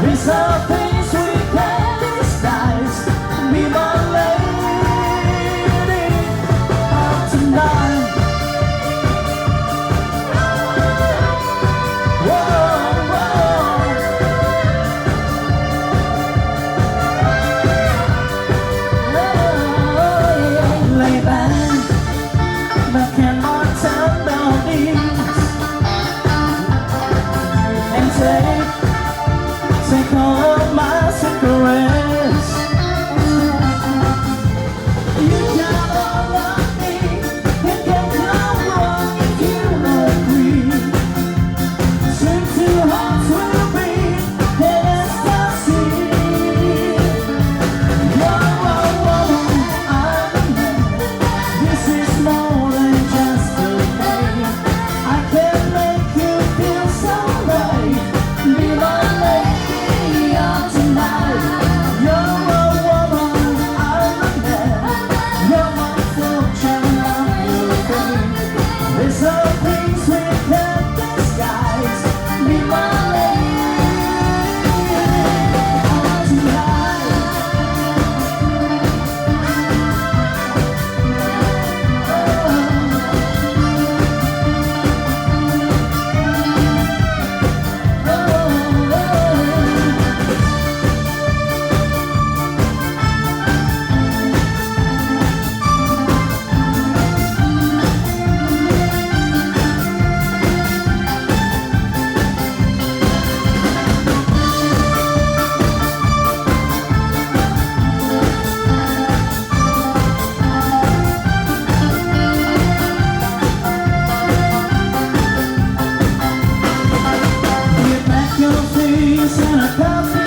It's all things we can disguise. Be my lady of tonight. Whoa, whoa. Lay back, back in my tender knees, and take all of my secrets. You got all of me, it can go wrong if you agree. Soon two hearts will beat, and ecstasy. Whoa, whoa, whoa, I'm a man. This is more than just a game. I can make you feel so right. Be my lady of tonight. You're a woman, I'm a man. You're my fortune, I'm your fame. There's some things we can't disguise. Be my lady of tonight. Get back your face and a cup.